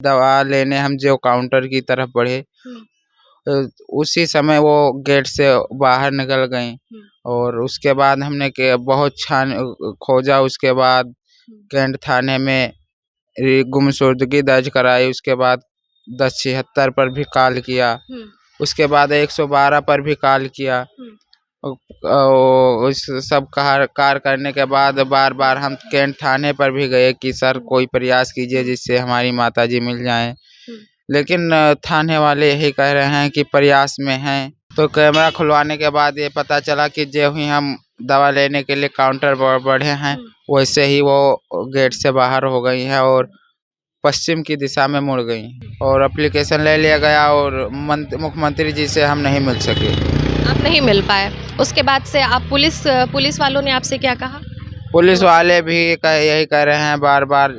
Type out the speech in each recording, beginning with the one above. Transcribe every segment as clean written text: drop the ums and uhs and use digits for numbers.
दवा लेने हम जो काउंटर की तरफ बढ़े, उसी समय वो गेट से बाहर निकल गईं। और उसके बाद हमने बहुत खोजा। उसके बाद कैंट थाने में गुमशुदगी दर्ज कराई। उसके बाद 1076 पर भी कॉल किया। उसके बाद 112 पर भी कॉल किया। उस सब कार्य करने के बाद बार बार हम कैंट थाने पर भी गए कि सर कोई प्रयास कीजिए जिससे हमारी माताजी मिल जाएं। लेकिन थाने वाले यही कह रहे हैं कि प्रयास में हैं। तो कैमरा खुलवाने के बाद ये पता चला कि जो ही हम दवा लेने के लिए काउंटर बढ़े हैं, वैसे ही वो गेट से बाहर हो गई हैं और पश्चिम की दिशा में मुड़ गई। और एप्लीकेशन ले लिया गया और मुख्यमंत्री जी से हम नहीं मिल सके। आप नहीं मिल पाए। उसके बाद से आप पुलिस वालों ने आपसे क्या कहा? पुलिस वाले भी यही कह रहे हैं, बार बार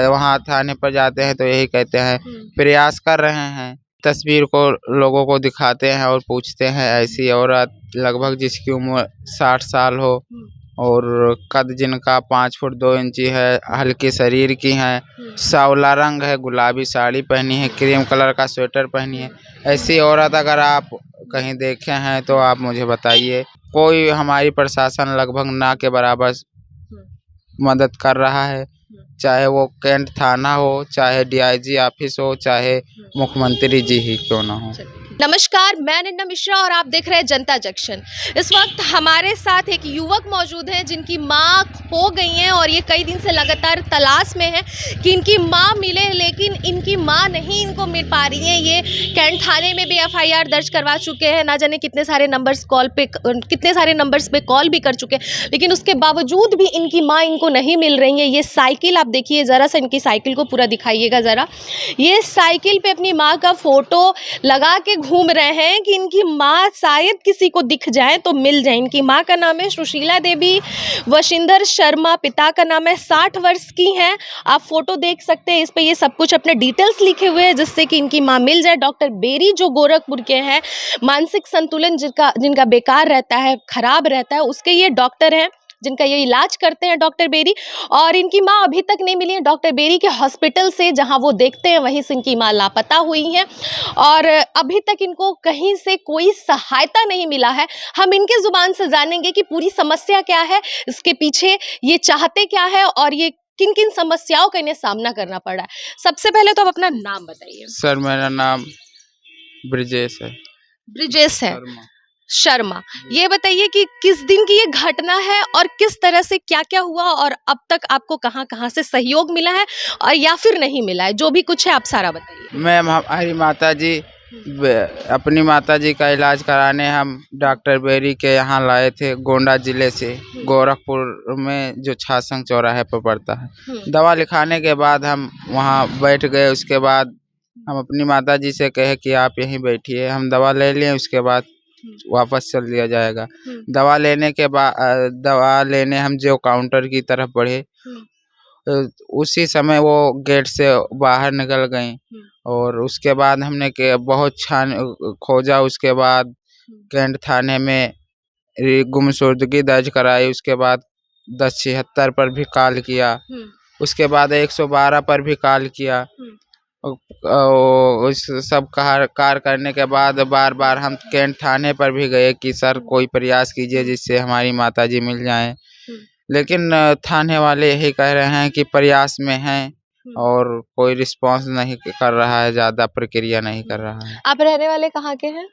वहाँ थाने पर जाते हैं तो यही कहते हैं प्रयास कर रहे हैं। तस्वीर को लोगों को दिखाते हैं और पूछते हैं ऐसी औरत लगभग जिसकी उम्र 60 साल हो और कद जिनका 5 फुट 2 इंची है, हल्के शरीर की हैं, सांवला रंग है, गुलाबी साड़ी पहनी है, क्रीम कलर का स्वेटर पहनी है, ऐसी औरत अगर आप कहीं देखे हैं तो आप मुझे बताइए। कोई हमारी प्रशासन लगभग ना के बराबर मदद कर रहा है, चाहे वो कैंट थाना हो, चाहे डीआईजी ऑफिस हो, चाहे मुख्यमंत्री जी ही क्यों ना हो। नमस्कार, मैं निन्ना मिश्रा और आप देख रहे हैं जनता जंक्शन। इस वक्त हमारे साथ एक युवक मौजूद हैं जिनकी मां खो गई हैं और ये कई दिन से लगातार तलाश में है कि इनकी मां मिले, लेकिन इनकी मां नहीं इनको मिल पा रही है। ये कैंट थाने में भी एफआईआर दर्ज करवा चुके हैं, ना जाने कितने सारे नंबर्स पे कॉल भी कर चुके हैं, लेकिन उसके बावजूद भी इनकी मां इनको नहीं मिल रही है। ये साइकिल आप देखिए, ज़रा सा इनकी साइकिल को पूरा दिखाइएगा ज़रा। ये साइकिल पे अपनी माँ का फोटो लगा के घूम रहे हैं कि इनकी माँ शायद किसी को दिख जाए तो मिल जाए। इनकी माँ का नाम है सुशीला देवी वशिंधर शर्मा, पिता का नाम है, 60 वर्ष की हैं। आप फोटो देख सकते हैं, इस पे ये सब कुछ अपने डिटेल्स लिखे हुए हैं जिससे कि इनकी माँ मिल जाए। डॉक्टर बेरी जो गोरखपुर के हैं, मानसिक संतुलन जिनका बेकार रहता है, खराब रहता है, उसके ये डॉक्टर हैं जिनका ये इलाज करते हैं, डॉक्टर बेरी। और इनकी माँ अभी तक नहीं मिली है। डॉक्टर बेरी के हॉस्पिटल से जहां वो देखते हैं वहीं से इनकी माँ लापता हुई हैं और अभी तक इनको कहीं से कोई सहायता नहीं मिला है। हम इनके जुबान से जानेंगे कि पूरी समस्या क्या है, इसके पीछे ये चाहते क्या है और ये किन किन समस्याओं का इन्हें सामना करना पड़ रहा है। सबसे पहले तो आप अपना नाम बताइए। सर मेरा नाम ब्रिजेश है। ब्रिजेश है शर्मा। ये बताइए कि किस दिन की ये घटना है और किस तरह से क्या क्या हुआ और अब तक आपको कहाँ कहाँ से सहयोग मिला है और या फिर नहीं मिला है, जो भी कुछ है आप सारा बताइए। मैम, हमारी माताजी अपनी माताजी का इलाज कराने हम डॉक्टर बेरी के यहाँ लाए थे, गोंडा जिले से, गोरखपुर में जो छासंग चौराहे पर पड़ता है। दवा लिखाने के बाद हम वहाँ बैठ गए। उसके बाद हम अपनी माताजी से कहे कि आप यहीं बैठिए, हम दवा ले लें, उसके बाद वापस चल दिया जाएगा। दवा लेने हम जो काउंटर की तरफ बढ़े, उसी समय वो गेट से बाहर निकल गईं। और उसके बाद हमने बहुत खोजा। उसके बाद कैंट थाने में गुमशुदगी दर्ज कराई। उसके बाद 1076 पर भी कॉल किया। उसके बाद 112 पर भी कॉल किया। उस सब कार्य करने के बाद बार बार हम कैंट थाने पर भी गए कि सर कोई प्रयास कीजिए जिससे हमारी माताजी मिल जाएं। लेकिन थाने वाले यही कह रहे हैं कि प्रयास में हैं और कोई रिस्पांस नहीं कर रहा है, ज़्यादा प्रक्रिया नहीं कर रहा है। आप रहने वाले कहाँ के हैं?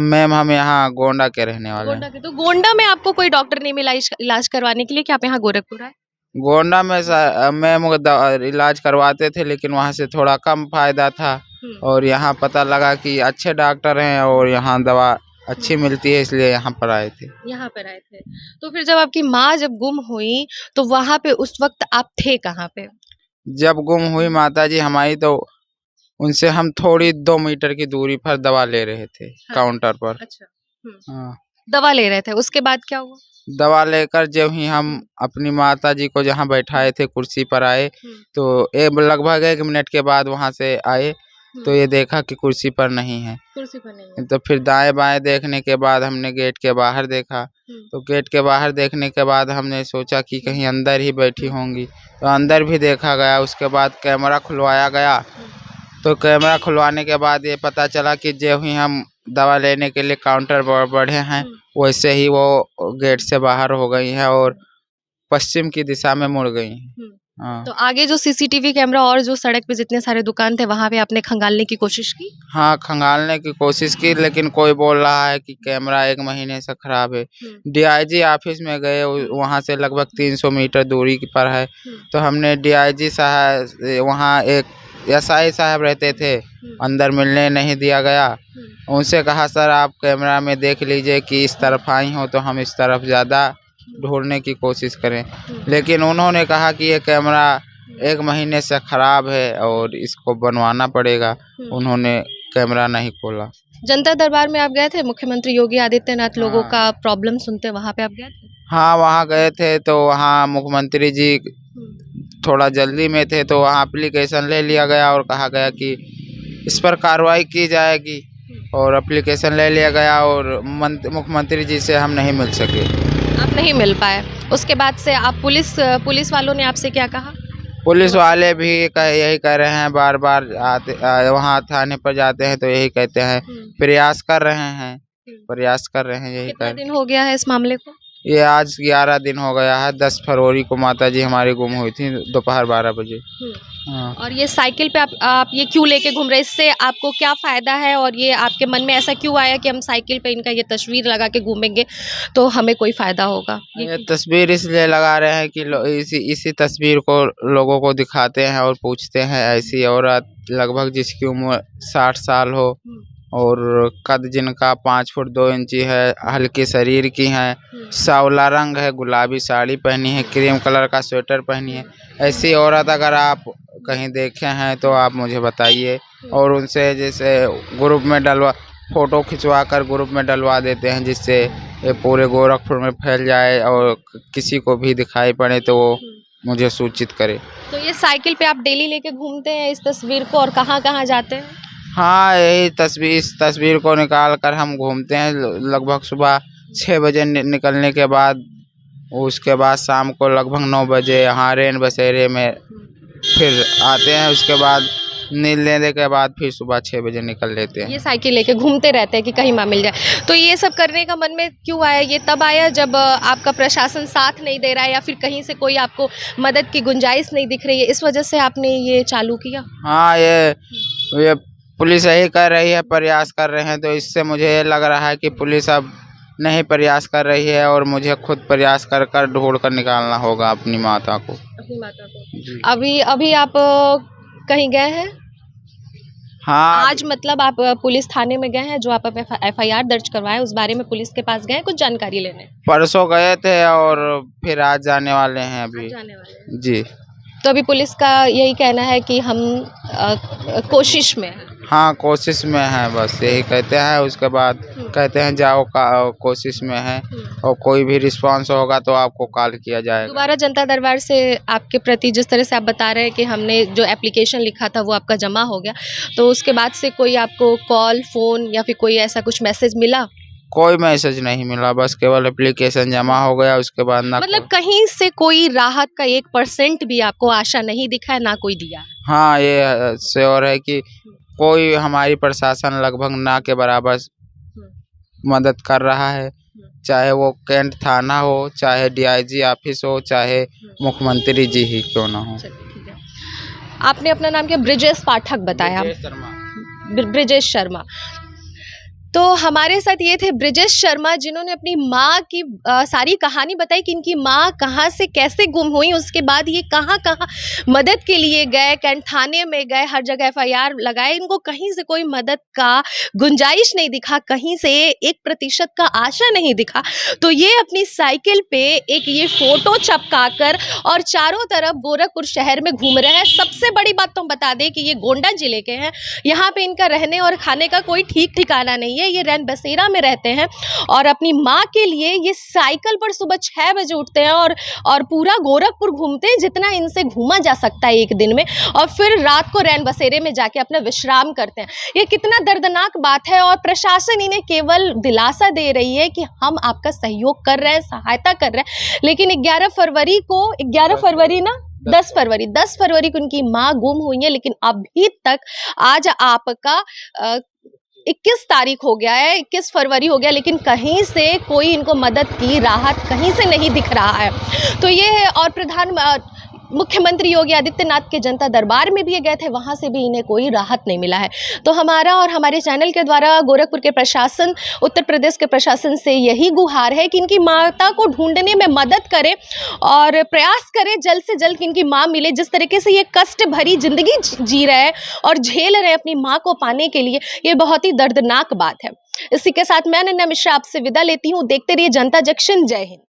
मैम, हम यहाँ गोंडा के रहने वाले हैं। तो गोंडा में आपको कोई डॉक्टर नहीं मिला इलाज करवाने के लिए कि आप यहाँ गोरखपुर आए? गोंडा में मैम इलाज करवाते थे, लेकिन वहाँ से थोड़ा कम फायदा था और यहाँ पता लगा कि अच्छे डॉक्टर हैं और यहाँ दवा अच्छी मिलती है, इसलिए यहाँ पर आए थे। तो फिर जब आपकी माँ गुम हुई तो वहाँ पे उस वक्त आप थे कहाँ पे? जब गुम हुई माताजी हमारी, तो उनसे हम थोड़ी 2 मीटर की दूरी पर दवा ले रहे थे। हाँ। काउंटर पर। अच्छा। हाँ। दवा ले रहे थे, उसके बाद क्या हुआ? दवा लेकर जब ही हम अपनी माताजी को जहाँ बैठाए थे कुर्सी पर आए, तो लगभग 1 मिनट के बाद वहाँ से आए तो ये देखा कि कुर्सी पर नहीं है। कुर्सी पर नहीं है। तो फिर दाएं बाएं देखने के बाद हमने गेट के बाहर देखा। तो गेट के बाहर देखने के बाद हमने सोचा कि कहीं अंदर ही बैठी होंगी, तो अंदर भी देखा गया। उसके बाद कैमरा खुलवाया गया। तो कैमरा खुलवाने के बाद ये पता चला कि जो ही हम दवा लेने के लिए काउंटर पर बढ़े हैं, वैसे ही वो गेट से बाहर हो गई हैं और पश्चिम की दिशा में मुड़ गई हैं। हाँ। तो आगे जो सीसीटीवी कैमरा और जो सड़क पे जितने सारे दुकान थे वहां पे आपने खंगालने की कोशिश की? हाँ, खंगालने की कोशिश की, लेकिन कोई बोल रहा है कि कैमरा 1 महीने से खराब है। डीआईजी ऑफिस में गए, वहाँ से लगभग 300 मीटर दूरी पर है। तो हमने डीआईजी साहब, वहाँ एक एसआई साहब रहते थे, अंदर मिलने नहीं दिया गया। उनसे कहा सर आप कैमरा में देख लीजिए कि इस तरफ आई हो तो हम इस तरफ ज़्यादा ढूंढने की कोशिश करें, लेकिन उन्होंने कहा कि ये कैमरा 1 महीने से ख़राब है और इसको बनवाना पड़ेगा। उन्होंने कैमरा नहीं खोला। जनता दरबार में आप गए थे? मुख्यमंत्री योगी आदित्यनाथ लोगों का प्रॉब्लम सुनते वहाँ पे आप गए थे? हाँ, वहाँ गए थे। तो वहाँ मुख्यमंत्री जी थोड़ा जल्दी में थे, तो वहाँ एप्लीकेशन ले लिया गया और कहा गया कि इस पर कार्रवाई की जाएगी, और एप्लीकेशन ले लिया गया और मुख्यमंत्री जी से हम नहीं मिल सके। आप नहीं मिल पाए। उसके बाद से आप पुलिस वालों ने आपसे क्या कहा? पुलिस वाले भी यही कह रहे हैं, बार बार वहाँ थाने पर जाते हैं तो यही कहते हैं प्रयास कर रहे हैं, यही कितना दिन हो गया है इस मामले को? ये आज 11 दिन हो गया है। 10 फरवरी को माता जी हमारी गुम हुई थी दोपहर 12 बजे। हाँ। और ये साइकिल पे आप ये क्यों लेके घूम रहे हैं? इससे आपको क्या फ़ायदा है और ये आपके मन में ऐसा क्यों आया कि हम साइकिल पे इनका ये तस्वीर लगा के घूमेंगे तो हमें कोई फ़ायदा होगा? ये तस्वीर इसलिए लगा रहे हैं कि इसी तस्वीर को लोगों को दिखाते हैं और पूछते हैं, ऐसी औरत लगभग जिसकी उम्र 60 साल हो और कद जिनका 5 फुट 2 इंची है, हल्के शरीर की हैं, सांवला रंग है, गुलाबी साड़ी पहनी है, क्रीम कलर का स्वेटर पहनी है, ऐसी औरत अगर आप कहीं देखे हैं तो आप मुझे बताइए। और उनसे जैसे ग्रुप में फ़ोटो खिंचवा कर ग्रुप में डलवा देते हैं, जिससे ये पूरे गोरखपुर में फैल जाए और किसी को भी दिखाई पड़े तो वो मुझे सूचित करे। तो ये साइकिल पे आप डेली लेके घूमते हैं इस तस्वीर को, और कहाँ कहाँ जाते हैं? हाँ, यही इस तस्वीर को निकाल कर हम घूमते हैं। लगभग सुबह 6 बजे निकलने के बाद, उसके बाद शाम को लगभग 9 बजे यहाँ रेन बसेरे में फिर आते हैं। उसके बाद नींद लेने के बाद फिर सुबह 6 बजे निकल लेते हैं। ये साइकिल लेके घूमते रहते हैं कि कहीं माँ मिल जाए। तो ये सब करने का मन में क्यों आया? ये तब आया जब आपका प्रशासन साथ नहीं दे रहा है, या फिर कहीं से कोई आपको मदद की गुंजाइश नहीं दिख रही है, इस वजह से आपने ये चालू किया? हाँ, ये पुलिस यही कर रही है, प्रयास कर रहे हैं। तो इससे मुझे ये लग रहा है कि पुलिस अब नहीं प्रयास कर रही है और मुझे खुद प्रयास कर कर ढूंढ कर निकालना होगा अपनी माता को। अभी आप कहीं गए हैं? हाँ, आज मतलब आप पुलिस थाने में गए हैं, जो आप FIR दर्ज करवाए उस बारे में पुलिस के पास गए हैं कुछ जानकारी लेने? परसों गए थे और फिर आज जाने वाले हैं अभी। जाने वाले हैं। जी। तो अभी पुलिस का यही कहना है कि हम कोशिश में हैं। हाँ, कोशिश में है, बस यही कहते हैं। उसके बाद कहते हैं जाओ कोशिश में है और कोई भी रिस्पांस होगा तो आपको कॉल किया जाएगा। दोबारा जनता दरबार से आपके प्रति जिस तरह से आप बता रहे हैं कि हमने जो एप्लीकेशन लिखा था वो आपका जमा हो गया, तो उसके बाद से कोई आपको कॉल, फ़ोन या फिर कोई ऐसा कुछ मैसेज मिला? कोई मैसेज नहीं मिला, बस केवल एप्लीकेशन जमा हो गया। उसके बाद ना मतलब कहीं से कोई राहत का 1% भी आपको आशा नहीं दिखा है, ना कोई दिया? हाँ, ये श्योर है कि कोई हमारी प्रशासन लगभग ना के बराबर मदद कर रहा है, चाहे वो कैंट थाना हो, चाहे DIG ऑफिस हो, चाहे मुख्यमंत्री जी ही क्यों ना हो। आपने अपना नाम क्या? ब्रिजेश पाठक बताया। ब्रिजेश शर्मा। तो हमारे साथ ये थे ब्रिजेश शर्मा, जिन्होंने अपनी माँ की सारी कहानी बताई कि इनकी माँ कहाँ से कैसे गुम हुई, उसके बाद ये कहाँ कहाँ मदद के लिए गए, कैंट थाने में गए, हर जगह FIR लगाए, इनको कहीं से कोई मदद का गुंजाइश नहीं दिखा, कहीं से 1% का आशा नहीं दिखा। तो ये अपनी साइकिल पे एक ये फ़ोटो चपका कर और चारों तरफ गोरखपुर शहर में घूम रहे हैं। सबसे बड़ी बात तो हम बता दें कि ये गोंडा जिले के हैं, यहाँ पे इनका रहने और खाने का कोई ठीक ठिकाना नहीं है। लिए ये रैन बसेरा में रहते हैं और अपनी माँ के लिए ये साइकिल पर सुबह 6 बजे उठते हैं और पूरा गोरखपुर घूमते हैं जितना इनसे घूमा जा सकता है एक दिन में, और फिर रात को रैन बसेरे में जाके अपना विश्राम करते हैं। ये कितना दर्दनाक बात है और प्रशासन इन्हें केवल दिलासा दे रही है कि हम आपका सहयोग कर रहे हैं, सहायता कर रहे हैं, लेकिन 11 फरवरी ना 10 फरवरी को उनकी माँ गुम हुई है, लेकिन अभी तक आज आपका 21 तारीख हो गया है, 21 फरवरी हो गया, लेकिन कहीं से कोई इनको मदद की राहत कहीं से नहीं दिख रहा है। तो ये है, और मुख्यमंत्री योगी आदित्यनाथ के जनता दरबार में भी ये गए थे, वहाँ से भी इन्हें कोई राहत नहीं मिला है। तो हमारा और हमारे चैनल के द्वारा गोरखपुर के प्रशासन, उत्तर प्रदेश के प्रशासन से यही गुहार है कि इनकी माता को ढूंढने में मदद करें और प्रयास करें जल्द से जल्द कि इनकी माँ मिले। जिस तरीके से ये कष्ट भरी जिंदगी जी रहे हैं और झेल रहे हैं अपनी माँ को पाने के लिए, ये बहुत ही दर्दनाक बात है। इसी के साथ मैं नन्ना मिश्रा आपसे विदा लेती हूँ। देखते रहिए जनता जंक्शन। जय हिंद।